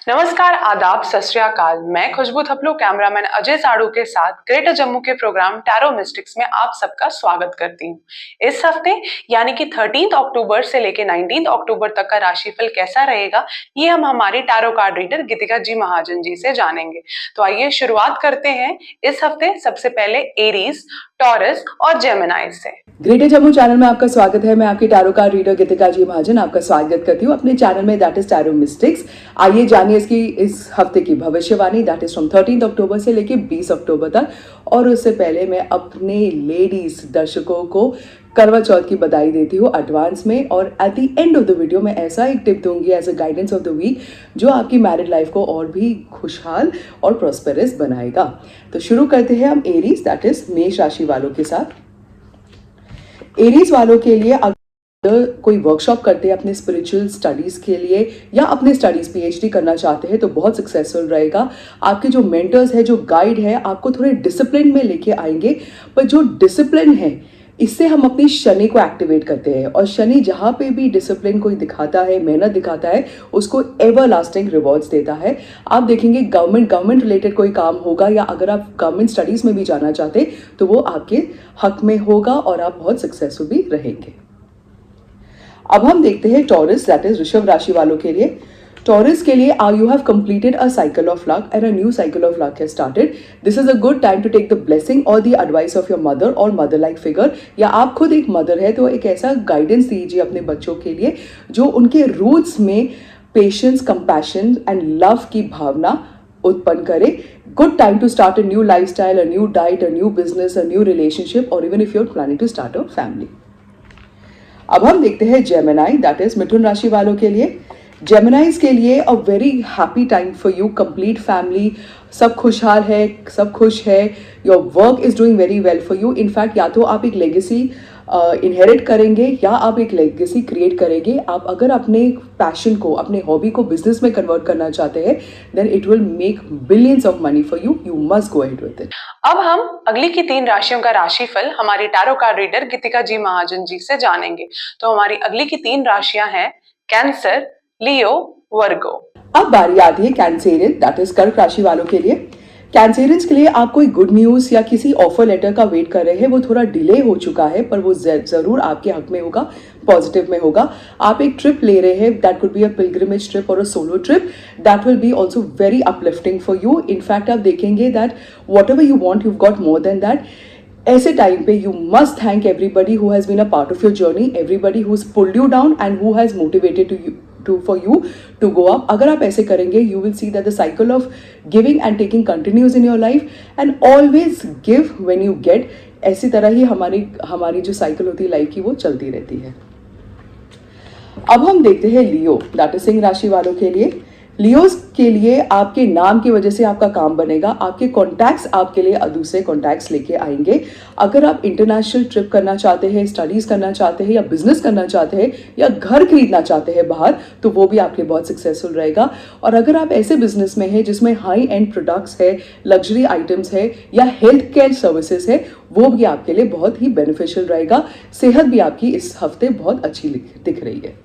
नमस्कार, आदाब, सत श्री अकाल। मैं खुशबू थपलू कैमरामैन अजय साड़ू के साथ ग्रेटर जम्मू के प्रोग्राम टैरो मिस्टिक्स में आप सबका स्वागत करती हूँ। इस हफ्ते यानी कि 13 अक्टूबर से लेकर 19 अक्टूबर तक का राशिफल कैसा रहेगा, ये हम हमारी tarot card reader Geetika ji Mahajan ji से जानेंगे। तो आइए शुरुआत करते हैं इस हफ्ते सबसे पहले एरीज, टॉरस और जेमिनाई से। ग्रेटर जम्मू चैनल में आपका स्वागत है। मैं आपकी tarot card reader Geetika ji महाजन आपका स्वागत करती हूँ अपने चैनल में, दैट इज टैरो मिस्टिक्स। आइए जानिए इसकी इस हफ्ते की भविष्यवाणी, दैट इज फ्रॉम 13 अक्टूबर से लेके 20 अक्टूबर तक। और उससे पहले मैं अपने लेडीज दर्शकों को करवा चौथ की बधाई देती हूँ एडवांस में। और at the end of the video मैं ऐसा एक टिप दूंगी as a guidance of the week जो आपकी मैरिड लाइफ को और भी खुशहाल और प्रॉस्पेरस बनाएगा। तो शुरू करते हैं हम एरीज, दैट इज मेष राशि वालों के साथ। एरीज वालों के लिए अगर कोई वर्कशॉप करते हैं अपने स्पिरिचुअल स्टडीज के लिए या अपने स्टडीज पीएचडी करना चाहते हैं तो बहुत सक्सेसफुल रहेगा। आपके जो मेंटर्स है, जो गाइड है, आपको थोड़े डिसिप्लिन में लेके आएंगे। पर जो डिसिप्लिन है इससे हम अपनी शनि को एक्टिवेट करते हैं, और शनि जहां पे भी डिसिप्लिन कोई दिखाता है, मेहनत दिखाता है, उसको एवर लास्टिंग रिवॉर्ड्स देता है। आप देखेंगे गवर्नमेंट रिलेटेड कोई काम होगा या अगर आप गवर्नमेंट स्टडीज में भी जाना चाहते तो वो आपके हक में होगा और आप बहुत सक्सेसफुल भी रहेंगे। अब हम देखते हैं टॉरस, दैट इज वृषभ राशि वालों के लिए। टॉरस के लिए you have completed a cycle of luck and a new cycle of luck has started. This is a good time to take the blessing or the advice of your mother or mother-like figure. या आप खुद एक mother है तो एक ऐसा guidance दीजिए अपने बच्चों के लिए जो उनके रूट्स में पेशेंस, कंपैशन एंड लव की भावना उत्पन्न करे। Good time to start a new lifestyle, a new diet, a new business, a new relationship, or even if you're planning to start a family. अब हम देखते हैं जेमिनाई, दैट इज मिथुन राशि वालों के लिए। जेमिनाइज के लिए अ very happy time for you, complete family, सब खुशहाल है, सब खुश है। Your work is doing very well for you. In fact या तो आप एक लेगेसी इनहेरिट करेंगे या आप एक लेगेसी क्रिएट करेंगे। आप अगर अपने पैशन को, अपने हॉबी को बिजनेस में कन्वर्ट करना चाहते हैं then it will make billions of money for you. You must go ahead with it. अब हम अगली की 3 राशियों का राशिफल हमारी tarot card reader Geetika ji Mahajan ji से जानेंगे। तो हमारी अगली की 3 राशियां हैं कैंसर, लियो, वर्गो। अब बारी आती है कैंसेरियन, दैट इज कर्क राशि वालों के लिए। कैंसेरियंस के लिए आप कोई गुड न्यूज या किसी ऑफर लेटर का वेट कर रहे हैं, वो थोड़ा डिले हो चुका है पर वो जरूर आपके हक में होगा, पॉजिटिव में होगा। आप एक ट्रिप ले रहे हैं, that could be a pilgrimage trip और a solo trip, that will be also very uplifting for you. In fact आप देखेंगे that whatever you want you got more than that. ऐसे टाइम पे you must thank everybody who has been a part of your journey, everybody who has pulled you down and who has motivated for you to go up. अगर आप ऐसे करेंगे you will see that the cycle of giving and taking continues in your life, and always give when you get. ऐसी तरह ही हमारी जो cycle होती है लाइफ की वो चलती रहती है। अब हम देखते हैं लियो, दैट इज सिंह राशि वालों के लिए। लियोज के लिए आपके नाम की वजह से आपका काम बनेगा, आपके कॉन्टैक्ट्स आपके लिए दूसरे कॉन्टैक्ट्स लेके आएंगे। अगर आप इंटरनेशनल ट्रिप करना चाहते हैं, स्टडीज करना चाहते हैं या बिजनेस करना चाहते हैं या घर खरीदना चाहते हैं बाहर, तो वो भी आपके लिए बहुत सक्सेसफुल रहेगा। और अगर आप ऐसे बिजनेस में हैं जिसमें हाई एंड प्रोडक्ट्स है, लग्जरी आइटम्स है या हेल्थ केयर सर्विसेज है, वो भी आपके लिए बहुत ही बेनिफिशियल रहेगा। सेहत भी आपकी इस हफ्ते बहुत अच्छी दिख रही है।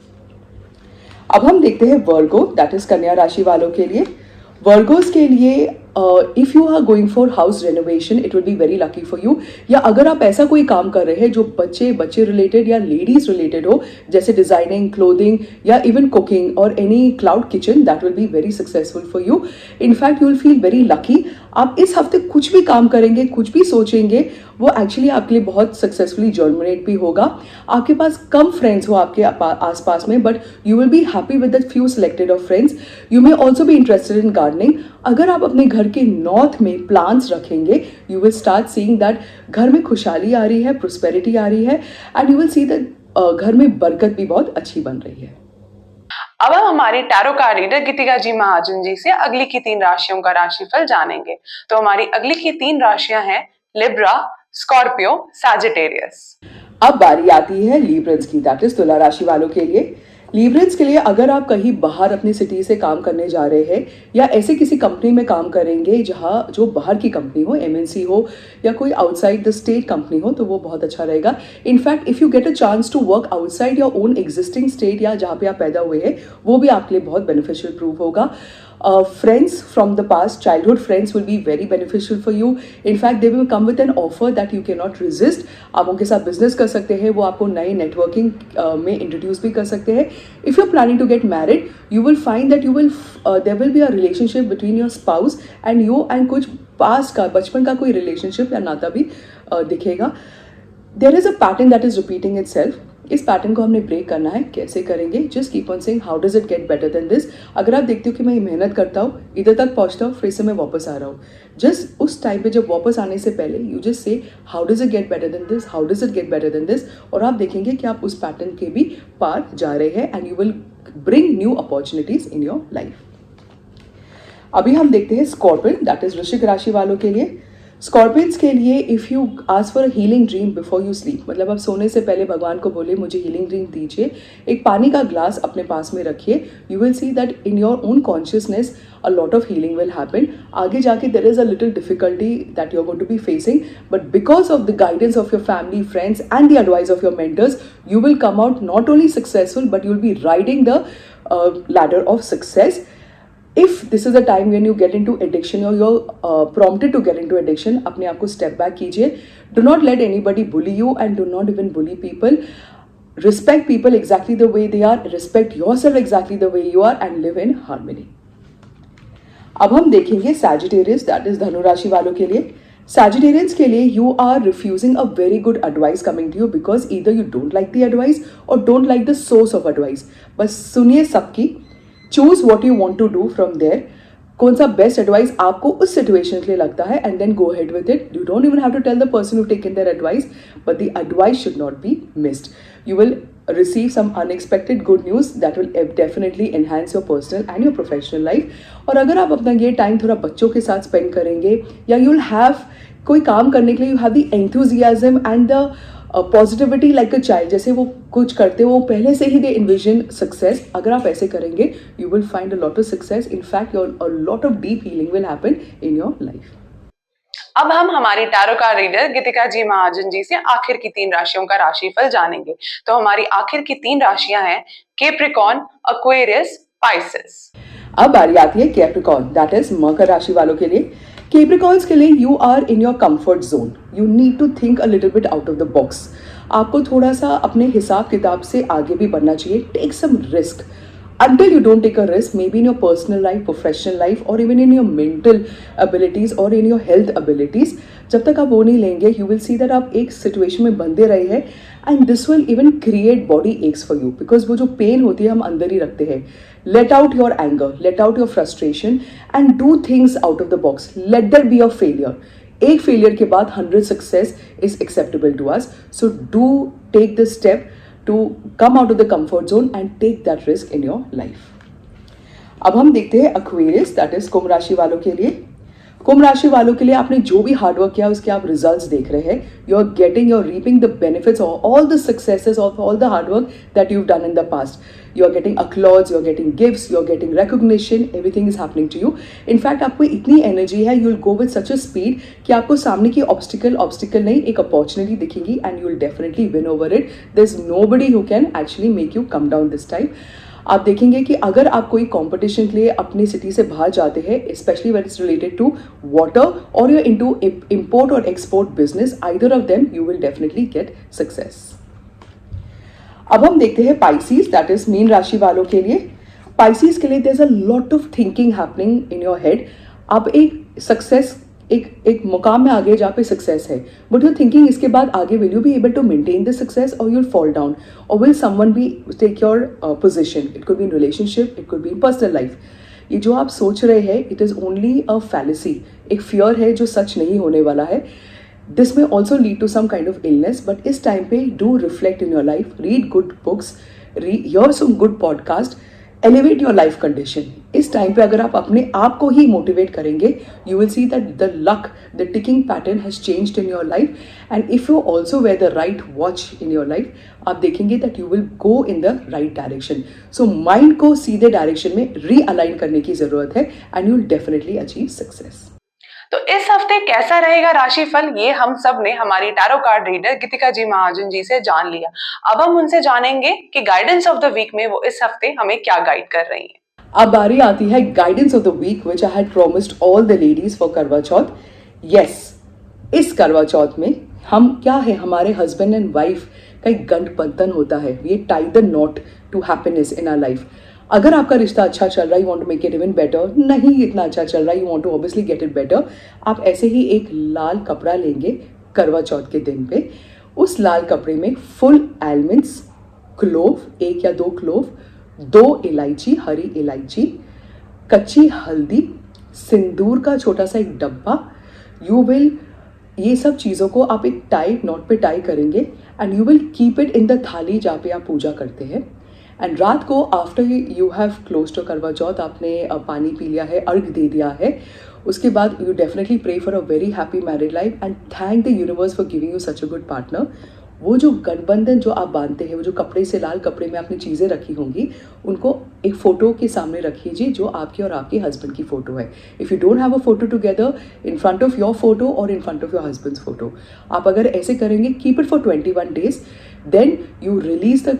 अब हम देखते हैं वर्गो, दैट इज कन्या राशि वालों के लिए। वर्गोस के लिए if you are going for house renovation it will be very lucky for you. या अगर आप ऐसा कोई काम कर रहे हैं जो बच्चे रिलेटेड या लेडीज रिलेटेड हो, जैसे डिजाइनिंग, क्लोथिंग या इवन कुकिंग और any cloud kitchen, that will be very successful for you. In fact you will feel very lucky. आप इस हफ्ते कुछ भी काम करेंगे, कुछ भी सोचेंगे, वो एक्चुअली आपके लिए बहुत सक्सेसफुली जर्मिनेट भी होगा। आपके पास कम फ्रेंड्स हो आपके आसपास में, but you will be happy with the few selected of friends. You may also be interested in gardening. अगर आप अपने घर के नॉर्थ में प्लांट्स रखेंगे, you will start seeing that घर में खुशहाली आ रही है, प्रोस्पेरिटी आ रही है, and you will see that घर में बरकत भी बहुत अच्छी बन रही है। अब हम हमारी tarot card reader Geetika ji Mahajan ji से अगली की 3 राशियों का राशिफल जानेंगे। तो हमारी अगली की 3 राशियां हैं लिब्रा, स्कॉर्पियो, सैजिटेरियस। अब बारी आती है लीब्रंस की, दैट इज तुला राशि वालों के लिए। लीवरेज के लिए अगर आप कहीं बाहर अपनी सिटी से काम करने जा रहे हैं या ऐसे किसी कंपनी में काम करेंगे जहां जो बाहर की कंपनी हो, एमएनसी हो या कोई आउटसाइड द स्टेट कंपनी हो, तो वो बहुत अच्छा रहेगा। In fact if you get a chance to work outside your own existing state या जहाँ पे आप पैदा हुए हैं, वो भी आपके लिए बहुत बेनिफिशियल प्रूव होगा। Friends from the past, childhood friends will be very beneficial for you. In fact, they will come with an offer that you cannot resist. आप उनके साथ business कर सकते हैं, वो आपको नई networking में introduce भी कर सकते हैं. If you're planning to get married, you will find that there will be a relationship between your spouse and you, and कुछ past का, बचपन का कोई relationship या नाता भी दिखेगा. There is a pattern that is repeating itself. इस पैटर्न को हमने ब्रेक करना है. कैसे करेंगे? Just keep on saying how does it get better than this. अगर आप देखते हो कि मैं मेहनत करता हूँ, इधर तक पहुँचता हूँ, फिर से मैं वापस आ रहा हूँ, जस्ट उस टाइम पे जब वापस आने से पहले you just say how does it get better than this, how does it get better than this, और आप देखेंगे कि आप उस पैटर्न के भी पार जा रहे हैं and you will bring new opportunities in your life. अभी हम देखते हैं स्कॉर्पियन, दैट इज वृश्चिक राशि वालों के लिए. स्कॉर्पियंस के लिए if you ask for a healing dream before you sleep, मतलब आप सोने से पहले भगवान को बोले मुझे हीलिंग ड्रीम दीजिए, एक पानी का ग्लास अपने पास में रखिए, you will see that in your own consciousness a lot of healing will happen. आगे जाके there is a little difficulty that you're going to be facing, but because of the guidance of your family, friends and the advice of your mentors, you will come out not only successful but you'll be riding the ladder of success. If this is a time when you get into addiction or you're prompted to get into addiction, अपने आप को step back कीजिए. Do not let anybody bully you and do not even bully people. Respect people exactly the way they are. Respect yourself exactly the way you are and live in harmony. अब हम देखेंगे Sagittarius, that is धनु राशि वालों के लिए. Sagittarians के लिए you are refusing a very good advice coming to you because either you don't like the advice or don't like the source of advice. बस सुनिए सबकी. Choose what you want to do from there. कौन सा best advice आपको उस situation के लिए लगता है and then go head with it. You don't even have to tell the person who taken their advice, but the advice should not be missed. You will receive some unexpected good news that will definitely enhance your personal and your professional life. और अगर आप अपना ये time थोड़ा बच्चों के साथ spend करेंगे या you'll have कोई काम करने के लिए you have the enthusiasm and the positivity like a child, जैसे वो कुछ करते हो वो पहले से ही दे इन्विजन सक्सेस. अगर आप ऐसे करेंगे you will find a lot of success. In fact your lot of deep healing will happen in your life. अब हम हमारी tarot card reader Geetika ji Mahajan ji से आखिर की 3 राशियों का राशिफल जानेंगे. तो हमारी आखिर की 3 राशियां हैं कैप्रिकॉर्न, एक्वेरियस, पाइसेस. अब बारी आती है कैप्रिकॉर्न, दैट इज मकर राशि वालों के लिए. कैप्रिकॉर्न्स के लिए you are in your comfort zone. You need to think a little bit out of the box. आपको थोड़ा सा अपने हिसाब किताब से आगे भी बढ़ना चाहिए. Take some risk. Until you don't take a risk, maybe in your personal life, professional life, or even in your mental abilities or in your health abilities, जब तक आप वो नहीं लेंगे, you will see that आप एक situation में बंधे रहे हैं and this will even create body aches for you because वो जो pain होती है हम अंदर ही रखते हैं. Let out your anger, let out your frustration and do things out of the box. Let there be a failure. एक failure के बाद 100 success is acceptable to us. So do take this step to come out of the comfort zone and take that risk in your life. अब हम देखते हैं Aquarius, that is कुंभ राशि वालों के लिए. कुंभ राशि वालों के लिए आपने जो भी हार्डवर्क किया उसके आप रिजल्ट्स देख रहे हैं. You are reaping the benefits of all the successes of all the hard work that you done in the past. You are getting accolades, you are getting gifts, you are getting recognition, everything is happening to you. In fact आपको इतनी energy है, you will go with such a speed कि आपको सामने की obstacle नहीं एक opportunity दिखेगी and you will definitely win over it. There is nobody who can actually make you come down this time. आप देखेंगे कि अगर आप कोई कंपटीशन के लिए अपनी सिटी से बाहर जाते हैं, specially when it's related to water और यू इनटू इंपोर्ट और export business, either of them you will definitely get success. अब हम देखते हैं पाइसीज, दैट इज मीन राशि वालों के लिए. पाइसीज के लिए there is a lot of thinking happening in your head. आप एक सक्सेस एक मुकाम में आगे जहाँ पे सक्सेस है, बट यूर थिंकिंग इसके बाद आगे will you be able to maintain the success और यूल फॉल डाउन और will someone be take your position. It could be in relationship, it could be in personal life. ये जो आप सोच रहे हैं it is only a fallacy, एक fear है जो सच नहीं होने वाला है. This may also lead to some kind of illness, but इस टाइम पे do reflect in your life, read good books, hear some good podcast, elevate your life condition. इस टाइम पे अगर आप अपने आप को ही मोटिवेट करेंगे, you will see that the luck, the ticking pattern has changed in your life. And if you also wear the right watch in your life, आप देखेंगे that you will go in the right direction. So mind को सीधे direction में realign करने की जरूरत है and you will definitely achieve success. तो इस हफ्ते कैसा रहेगा राशिफल, ये हम सब ने हमारी tarot card reader Geetika ji Mahajan ji से जान लिया. अब हम उनसे जानेंगे कि गाइडेंस ऑफ द वीक में वो इस हफ्ते हमें क्या गाइड कर रही हैं. अब बारी आती है guidance of the week which I had promised all the ladies for Karva Chauth. Yes, इस करवा चौथ में हम क्या है, हमारे हस्बैंड एंड वाइफ का एक गठबंधन होता है। ये tie the knot to happiness in our life. अगर आपका रिश्ता अच्छा चल रहा है, you want to make it even better, नहीं इतना अच्छा चल रहा है, you want to obviously get it better, आप ऐसे ही एक लाल कपड़ा लेंगे करवा चौथ के दिन पे। उस लाल कपड़े में फुल एलमंड्स, क्लोव, 1 या 2 क्लोव, 2 इलायची, हरी इलायची, कच्ची हल्दी, सिंदूर का छोटा सा एक डब्बा, यू विल, ये सब चीज़ों को आप एक टाई नॉट पे टाई करेंगे and you will keep it in the थाली जहाँ पे आप पूजा करते हैं। एंड रात को after you have close to Karva Chauth, आपने पानी पी लिया है, अर्घ दे दिया है, उसके बाद you definitely pray for a very happy married life and thank the universe for giving you such a good partner. वो जो गठबंधन जो आप बांधते हैं, वो जो कपड़े से, लाल कपड़े में आपने चीज़ें रखी होंगी, उनको एक फ़ोटो के सामने रखिए जो आपकी और आपके हस्बैंड की फ़ोटो है। If you don't have a photo together, in front of your photo और in front of your husband's photo, आप अगर ऐसे करेंगे, keep it for 21 days, then you release the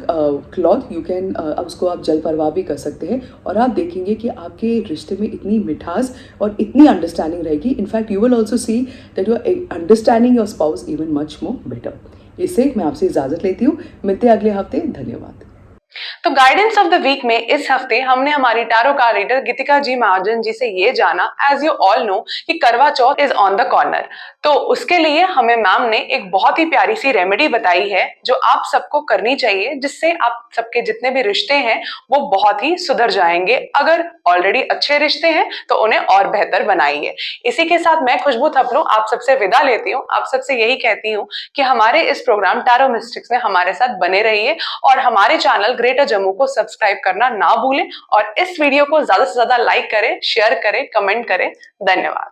cloth, you can, उसको आप जल परवाह भी कर सकते हैं और आप देखेंगे कि आपके रिश्ते में इतनी मिठास और इतनी अंडरस्टैंडिंग रहेगी। In fact you will also see that you are understanding your spouse even much more better. इससे मैं आपसे इजाजत लेती हूँ, मिलते हैं अगले हफ्ते, धन्यवाद। तो गाइडेंस ऑफ द वीक में इस हफ्ते हमने हमारी tarot card reader Geetika ji Mahajan ji से ये जाना, एज यू ऑल नो, कि करवा चौथ इज ऑन द कॉर्नर। तो उसके लिए हमें मैम ने एक बहुत ही प्यारी सी रेमेडी बताई है जो आप सबको करनी चाहिए, जिससे आप सबके जितने भी रिश्ते हैं वो बहुत ही सुधर जाएंगे। अगर ऑलरेडी अच्छे रिश्ते हैं तो उन्हें और बेहतर बनाइए। इसी के साथ मैं खुशबू थपलू आप सबसे विदा लेती हूँ। आप सबसे यही कहती हूँ कि हमारे इस प्रोग्राम टैरो मिस्टिक्स में हमारे साथ बने रहिए और हमारे चैनल ग्रेटर जम्मू को सब्सक्राइब करना ना भूलें और इस वीडियो को ज्यादा से ज्यादा लाइक करें, शेयर करें, कमेंट करें। धन्यवाद।